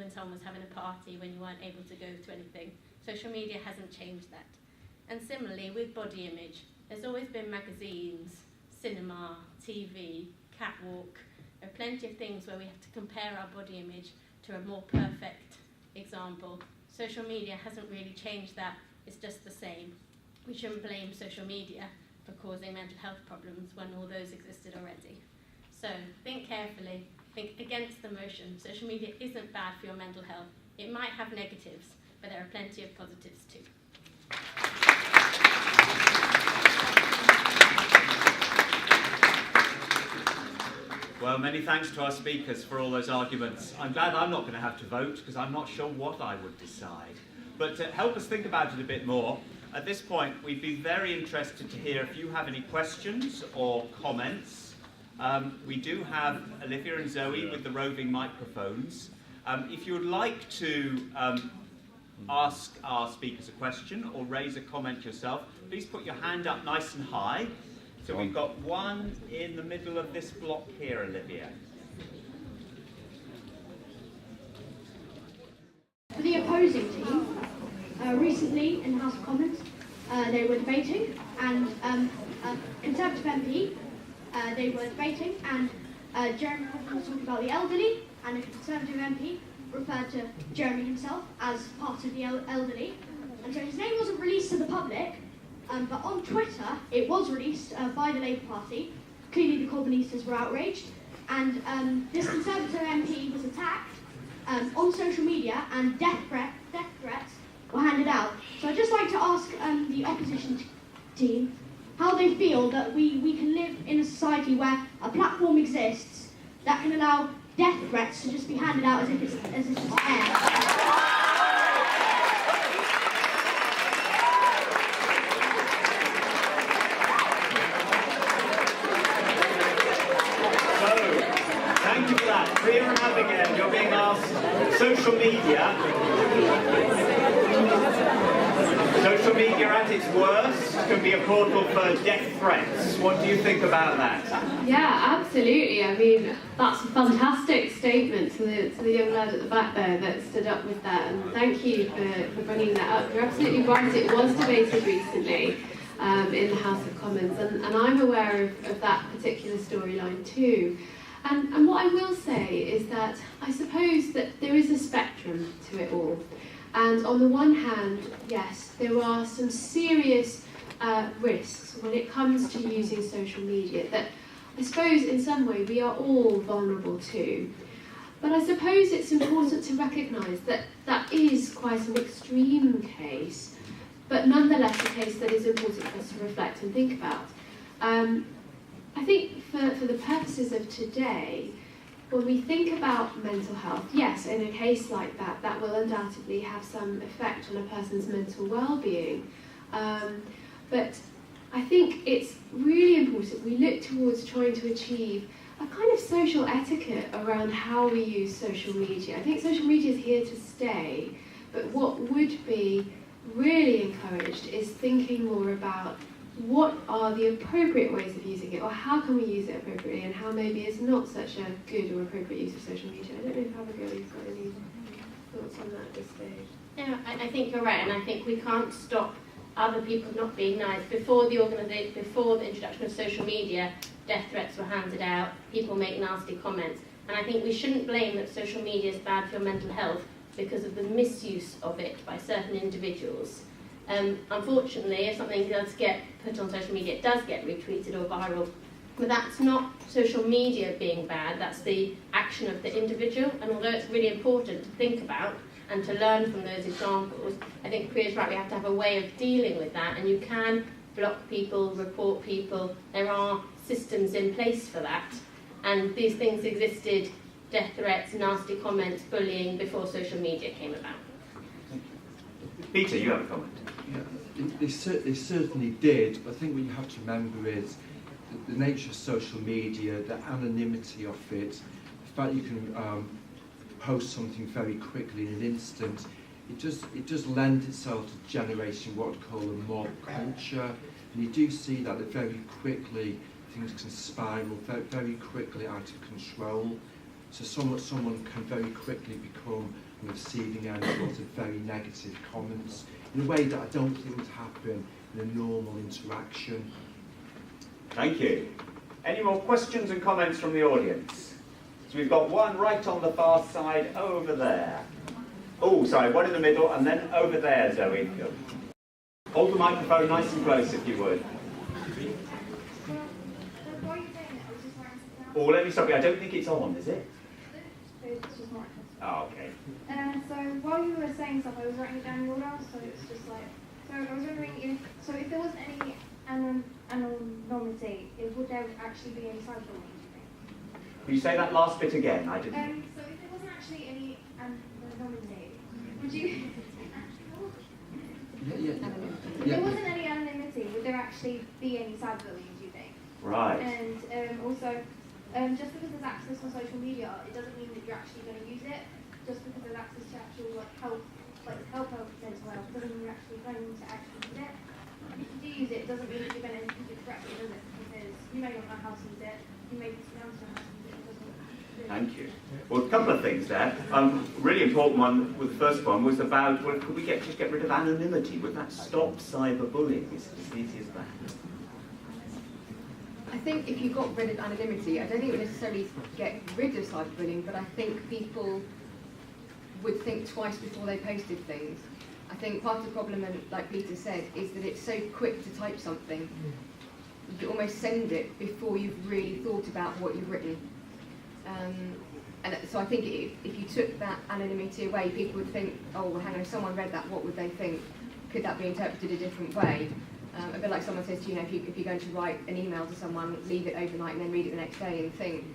someone was having a party, when you weren't able to go to anything. Social media hasn't changed that. And similarly, with body image, there's always been magazines, cinema, TV, catwalk. There are plenty of things where we have to compare our body image to a more perfect example. Social media hasn't really changed that. It's just the same. We shouldn't blame social media for causing mental health problems when all those existed already. So think carefully, think against the motion. Social media isn't bad for your mental health. It might have negatives, but there are plenty of positives too. Well, many thanks to our speakers for all those arguments. I'm glad I'm not going to have to vote because I'm not sure what I would decide. But to help us think about it a bit more, at this point we'd be very interested to hear if you have any questions or comments. We do have Olivia and Zoe with the roving microphones. If you would like to ask our speakers a question or raise a comment yourself, please put your hand up nice and high. So we've got one in the middle of this block here, Olivia. For the opposing team, recently in the House of Commons, they were debating, and a Conservative MP, they were debating, and Jeremy was talking about the elderly, and a Conservative MP referred to Jeremy himself as part of the elderly, and so his name wasn't released to the public, but on Twitter it was released by the Labour Party. Clearly the Corbynistas were outraged, and this Conservative MP was attacked on social media, and death threats were handed out. So I'd just like to ask the opposition team how they feel that we can live in a society where a platform exists that can allow death threats to just be handed out as if it's air. Thank you for that. Priya and Abigail, you're being asked social media at its worst can be a portal for death threats. What do you think about that? Yeah, absolutely. I mean, that's a fantastic statement to the young lad at the back there that stood up with that, and thank you for bringing that up. You're absolutely right, it was debated recently in the House of Commons, and I'm aware of that particular storyline too. And what I will say is that I suppose that there is a spectrum to it all. And on the one hand, yes, there are some serious risks when it comes to using social media that I suppose in some way we are all vulnerable to. But I suppose it's important to recognise that that is quite an extreme case, but nonetheless a case that is important for us to reflect and think about. I think for the purposes of today, when we think about mental health, yes, in a case like that, that will undoubtedly have some effect on a person's mental well-being. But I think it's really important we look towards trying to achieve a kind of social etiquette around how we use social media. I think social media is here to stay, but what would be really encouraged is thinking more about what are the appropriate ways of using it, or how can we use it appropriately, and how maybe it's not such a good or appropriate use of social media. I don't know if Abigail, you've got any thoughts on that at this stage. Yeah, I think you're right, and I think we can't stop other people not being nice. Before the introduction of social media, death threats were handed out, people make nasty comments, and I think we shouldn't blame that social media is bad for your mental health because of the misuse of it by certain individuals. Unfortunately, if something does get put on social media, it does get retweeted or viral, but that's not social media being bad, that's the action of the individual, and although it's really important to think about and to learn from those examples, I think Priya's right, we have to have a way of dealing with that, and you can block people, report people, there are systems in place for that, and these things existed, death threats, nasty comments, bullying, before social media came about. Peter, you have a comment. Yeah, they certainly did, but I think what you have to remember is the nature of social media, the anonymity of it, the fact you can post something very quickly in an instant, it does lend itself to generating what I'd call a mob culture, and you do see that very quickly things can spiral very quickly out of control. So someone can very quickly become on the receiving end of lots of very negative comments in a way that I don't think would happen in a normal interaction. Thank you. Any more questions and comments from the audience? So we've got one right on the far side over there. Oh, sorry, one in the middle, and then over there, Zoe. Hold the microphone nice and close, if you would. Oh, let me stop you. I don't think it's on, is it? Oh, okay. So while you were saying stuff, I was writing it down in order, so it's just like, so I was wondering if there wasn't any anonymity, would there actually be any cyberbullying, do you think? Will you say that last bit again? I didn't. So if there wasn't actually any anonymity, would you? If there wasn't any anonymity, would there actually be any cyberbullying, do you think? Right. And also, just because there's access on social media, it doesn't mean that you're actually going to use it. Just because there's access to actual help mental health, doesn't mean you're actually going to actually use it. If you do use it, it doesn't mean that you're going to use it correctly, does it? Because you may not know how to use it, you may be surrounded by how to use it. Thank you. Well, a couple of things there. Really important one, with the first one, was about, well, could we just get rid of anonymity? Would that stop cyberbullying? It's as easy as that. I think if you got rid of anonymity, I don't think it would necessarily get rid of cyberbullying, but I think people would think twice before they posted things. I think part of the problem, and like Peter said, is that it's so quick to type something. You almost send it before you've really thought about what you've written. And so I think if you took that anonymity away, people would think, oh, well, hang on, if someone read that, what would they think? Could that be interpreted a different way? A bit like someone says to you, if you're going to write an email to someone, leave it overnight and then read it the next day and think.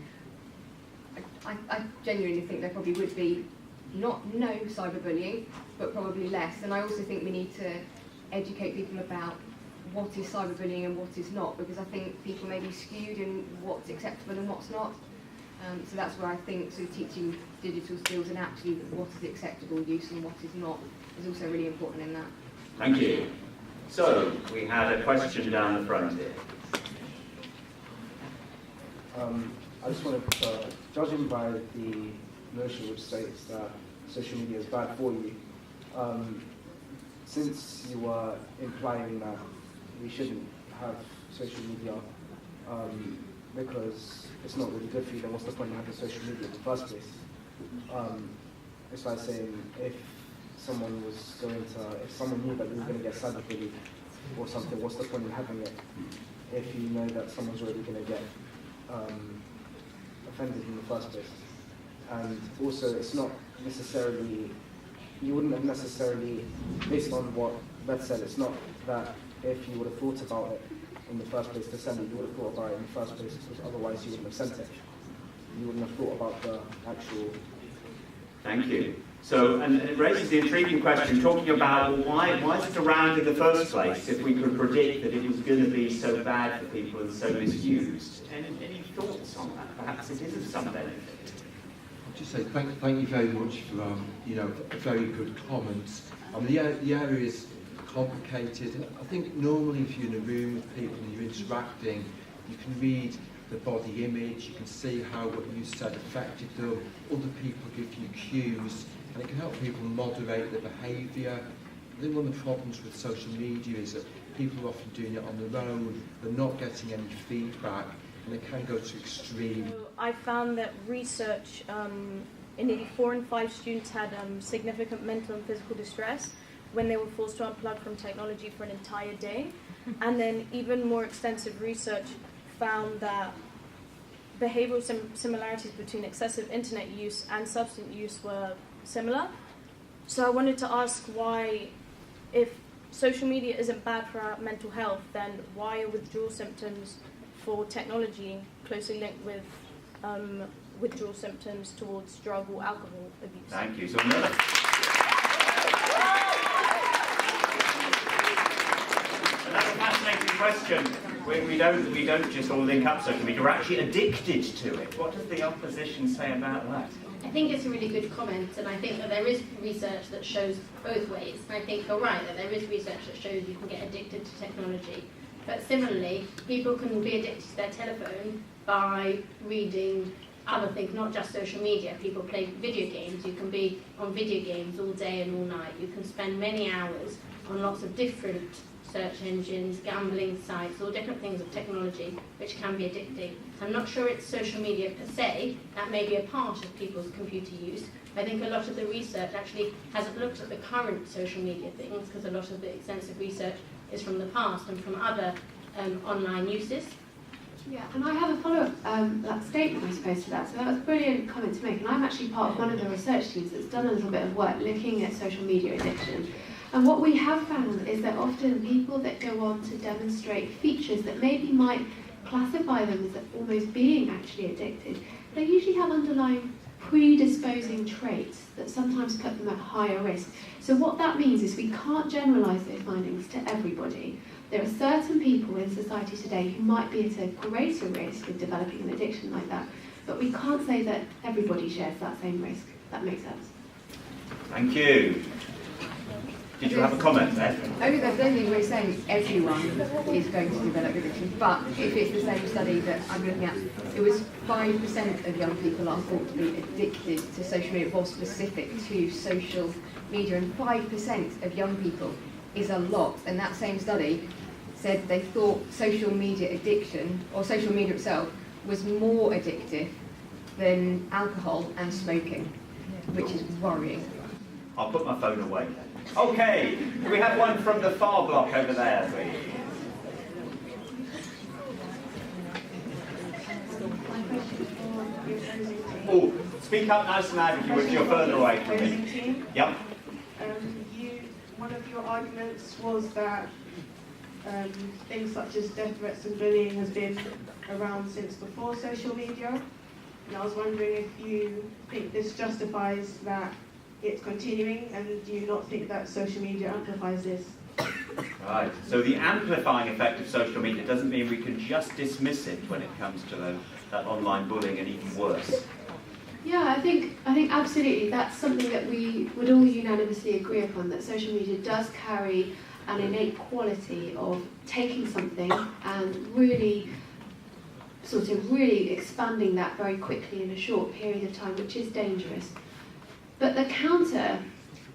I genuinely think there probably would be no cyberbullying, but probably less. And I also think we need to educate people about what is cyberbullying and what is not, because I think people may be skewed in what's acceptable and what's not. So that's where I think sort of teaching digital skills and actually what is acceptable use and what is not is also really important in that. Thank you. So, we had a question down the front here. I just wanted to, judging by the notion which states that social media is bad for you, since you were implying that we shouldn't have social media because it's not really good for you, then what's the point of having social media in the first place? It's like saying if someone knew that you were going to get cyberbullied or something, what's the point of having it if you know that someone's already going to get offended in the first place? And also, it's not necessarily, you wouldn't have necessarily, based on what Beth said, it's not that if you would have thought about it in the first place to send it, you would have thought about it in the first place, because otherwise you wouldn't have sent it. You wouldn't have thought about the actual Thank you. So, and it raises the intriguing question, talking about why is it around in the first place if we could predict that it was going to be so bad for people and so misused? Any thoughts on that? Perhaps it is of some benefit. I'll just say thank you very much for a very good comments. The area is complicated, and I think normally if you're in a room with people and you're interacting, you can read the body image, you can see how what you said affected them, other people give you cues, and it can help people moderate their behaviour. I think one of the problems with social media is that people are often doing it on their own, they're not getting any feedback, and they can go to extreme. So I found that research in nearly 4 in 5 students had significant mental and physical distress when they were forced to unplug from technology for an entire day. And then even more extensive research found that behavioural similarities between excessive internet use and substance use were similar. So I wanted to ask why, if social media isn't bad for our mental health, then why are withdrawal symptoms for technology closely linked with withdrawal symptoms towards drug or alcohol abuse? Thank you. So another fascinating question. We don't just all link up social media. We're actually addicted to it. What does the opposition say about that? I think it's a really good comment, and I think that there is research that shows both ways. And I think you're right that there is research that shows you can get addicted to technology. But similarly, people can be addicted to their telephone by reading other things, not just social media. People play video games. You can be on video games all day and all night. You can spend many hours on lots of different search engines, gambling sites, all different things of technology which can be addicting. I'm not sure it's social media per se. That may be a part of people's computer use. I think a lot of the research actually hasn't looked at the current social media things, because a lot of the extensive research is from the past and from other online uses. Yeah, and I have a follow-up statement, I suppose, to that. So that was a brilliant comment to make. And I'm actually part of one of the research teams that's done a little bit of work looking at social media addiction. And what we have found is that often people that go on to demonstrate features that maybe might classify them as almost being actually addicted, they usually have underlying predisposing traits that sometimes put them at higher risk. So what that means is we can't generalise those findings to everybody. There are certain people in society today who might be at a greater risk of developing an addiction like that, but we can't say that everybody shares that same risk. That makes sense. Thank you. Did you have a comment there? I don't think we're saying everyone is going to develop addiction, but if it's the same study that I'm looking at, it was 5% of young people are thought to be addicted to social media, or specific to social media, and 5% of young people is a lot. And that same study said they thought social media addiction, or social media itself, was more addictive than alcohol and smoking, which is worrying. I'll put my phone away then. Okay, do we have one from the far block over there, please? Oh, speak up nice and loud if you wish, you're further away from me. Yep. One of your arguments was that things such as death threats and bullying has been around since before social media. And I was wondering if you think this justifies that it's continuing, and do you not think that social media amplifies this? Right, so the amplifying effect of social media doesn't mean we can just dismiss it when it comes to that online bullying, and even worse. Yeah, I think absolutely that's something that we would all unanimously agree upon, that social media does carry an innate quality of taking something and really expanding that very quickly in a short period of time, which is dangerous. But the counter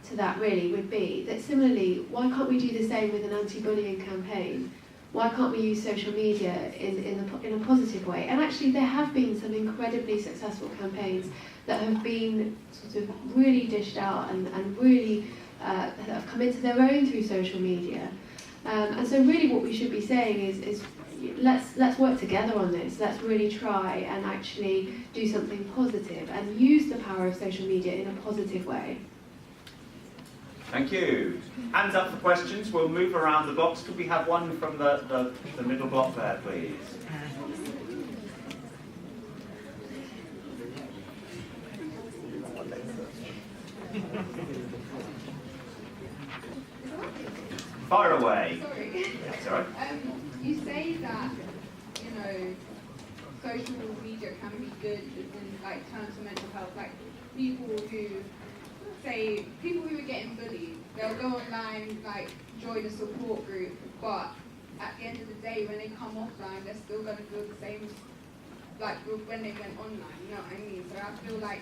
to that really would be that similarly, why can't we do the same with an anti-bullying campaign? Why can't we use social media in a positive way? And actually there have been some incredibly successful campaigns that have been sort of really dished out and really that have come into their own through social media. And so really what we should be saying is let's work together on this. Let's really try and actually do something positive and use the power of social media in a positive way. Thank you. Hands up for questions. We'll move around the blocks. Could we have one from the middle block there, please? Fire away. Sorry. That's all right. You say that, you know, social media can be good in like terms of mental health. Like people who are getting bullied, they'll go online, like join a support group, but at the end of the day, when they come offline, they're still going to feel the same like when they went online. You know what I mean? So I feel like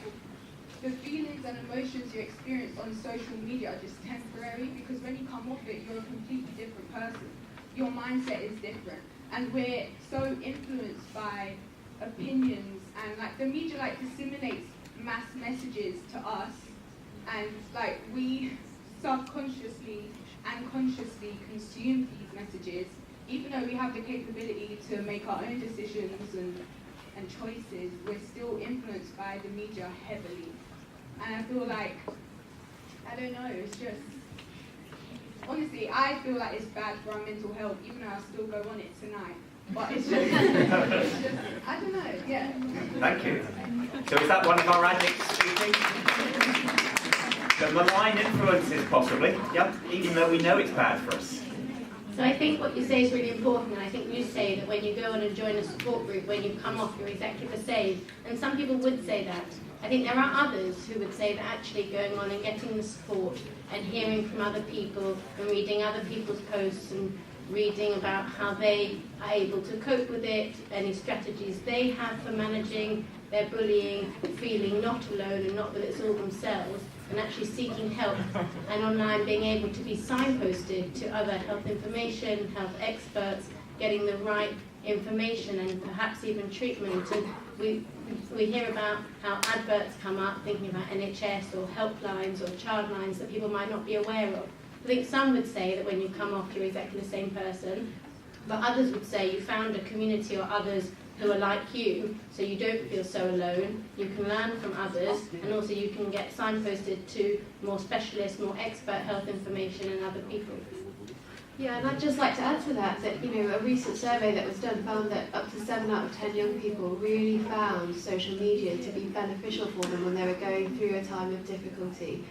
the feelings and emotions you experience on social media are just temporary, because when you come off it, you're a completely different person. Your mindset is different. And we're so influenced by opinions, and like the media like disseminates mass messages to us, and like we subconsciously and consciously consume these messages, even though we have the capability to make our own decisions and choices. We're still influenced by the media heavily. And I feel like, I don't know, it's just, honestly, I feel like it's bad for our mental health, even though I'll still go on it tonight. But it's just, I don't know, yeah. Thank you. So is that one of our addicts speaking? The malign influences, possibly, yep, even though we know it's bad for us. So I think what you say is really important, and I think you say that when you go on and join a support group, when you come off, you're exactly the same. And some people would say that. I think there are others who would say that actually going on and getting the support and hearing from other people and reading other people's posts and reading about how they are able to cope with it, any strategies they have for managing their bullying, feeling not alone and not that it's all themselves, and actually seeking help, and online being able to be signposted to other health information, health experts, getting the right information and perhaps even treatment. And we hear about how adverts come up thinking about NHS or helplines or childlines that people might not be aware of. I think some would say that when you come off you're exactly the same person, but others would say you found a community or others who are like you, so you don't feel so alone, you can learn from others, and also you can get signposted to more specialist, more expert health information and other people. Yeah, and I'd just like to add to that, you know, a recent survey that was done found that up to 7 out of 10 young people really found social media to be beneficial for them when they were going through a time of difficulty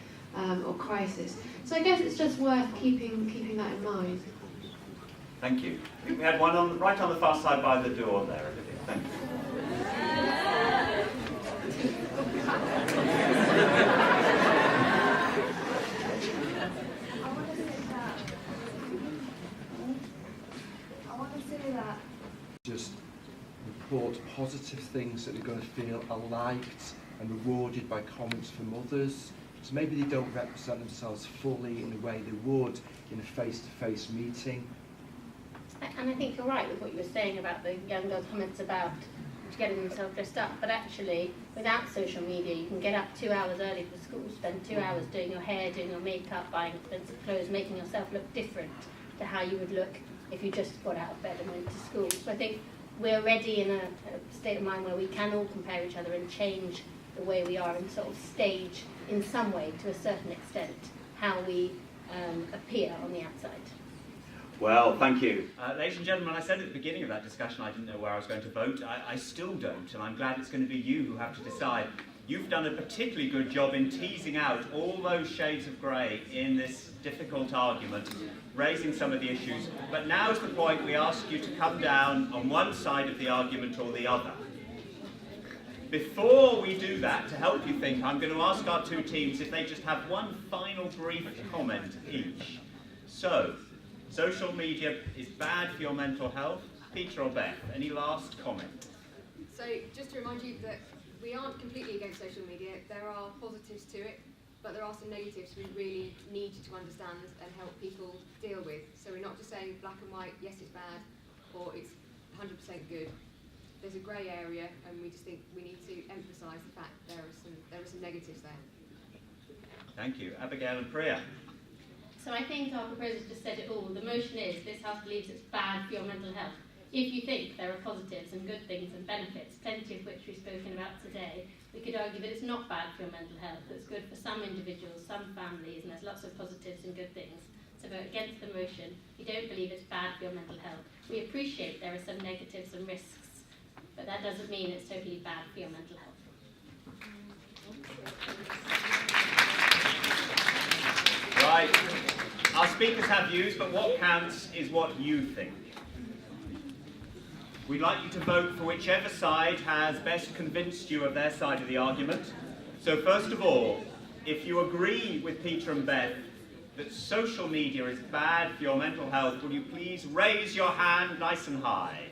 or crisis. So I guess it's just worth keeping that in mind. Thank you. I think we had one right on the far side by the door there. Thank you. Just report positive things that they're going to feel are liked and rewarded by comments from others. So maybe they don't represent themselves fully in the way they would in a face-to-face meeting. And I think you're right with what you were saying about the young girl comments about getting themselves dressed up, but actually without social media you can get up 2 hours early for school, spend 2 hours doing your hair, doing your makeup, buying expensive clothes, making yourself look different to how you would look if you just got out of bed and went to school. So I think we're already in a state of mind where we can all compare each other and change the way we are and sort of stage in some way to a certain extent how we appear on the outside. Well, thank you. Ladies and gentlemen, I said at the beginning of that discussion I didn't know where I was going to vote. I still don't, and I'm glad it's going to be you who have to decide. You've done a particularly good job in teasing out all those shades of grey in this difficult argument, raising some of the issues. But now is the point we ask you to come down on one side of the argument or the other. Before we do that, to help you think, I'm going to ask our two teams if they just have one final brief comment each. So, social media is bad for your mental health. Peter or Beth, any last comment? So, just to remind you that we aren't completely against social media. There are positives to it, but there are some negatives we really need you to understand and help people deal with. So we're not just saying black and white, yes it's bad, or it's 100% good. There's a grey area, and we just think we need to emphasise the fact there are some negatives there. Thank you. Abigail and Priya. So I think our proposers just said it all. The motion is this House believes it's bad for your mental health. If you think there are positives and good things and benefits, plenty of which we've spoken about today, we could argue that it's not bad for your mental health. It's good for some individuals, some families, and there's lots of positives and good things. So vote against the motion. We don't believe it's bad for your mental health. We appreciate there are some negatives and risks, but that doesn't mean it's totally bad for your mental health. Right. Our speakers have views, but what counts is what you think. We'd like you to vote for whichever side has best convinced you of their side of the argument. So first of all, if you agree with Peter and Beth that social media is bad for your mental health, will you please raise your hand nice and high?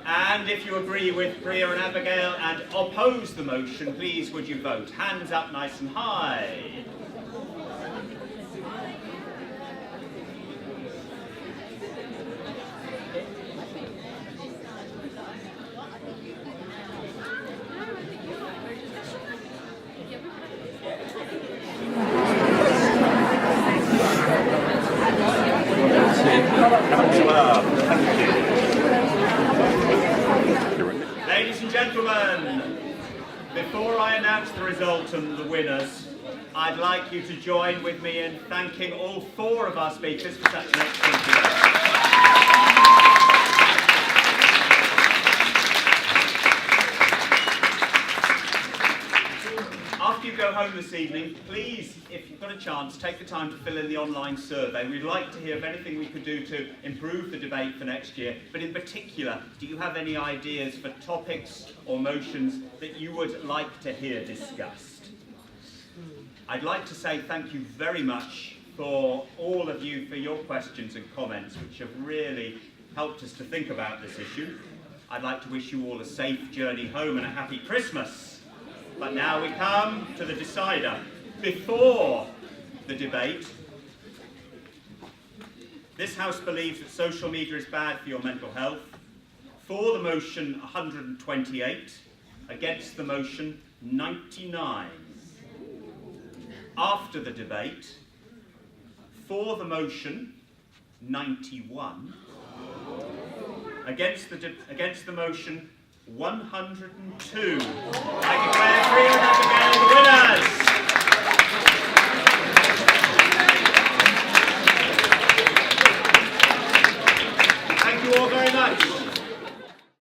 And if you agree with Priya and Abigail and oppose the motion, please would you vote? Hands up nice and high. Ladies and gentlemen, before I announce the result and the winners, I'd like you to join with me in thanking all four of our speakers for such an excellent debate. After you go home this evening, please, if you've got a chance, take the time to fill in the online survey. We'd like to hear of anything we could do to improve the debate for next year. But in particular, do you have any ideas for topics or motions that you would like to hear discussed? I'd like to say thank you very much for all of you for your questions and comments, which have really helped us to think about this issue. I'd like to wish you all a safe journey home and a happy Christmas. But now we come to the decider. Before the debate, this House believes that social media is bad for your mental health. For the motion, 128. Against the motion, 99. After the debate, for the motion, 91. Against the motion, 102. I declare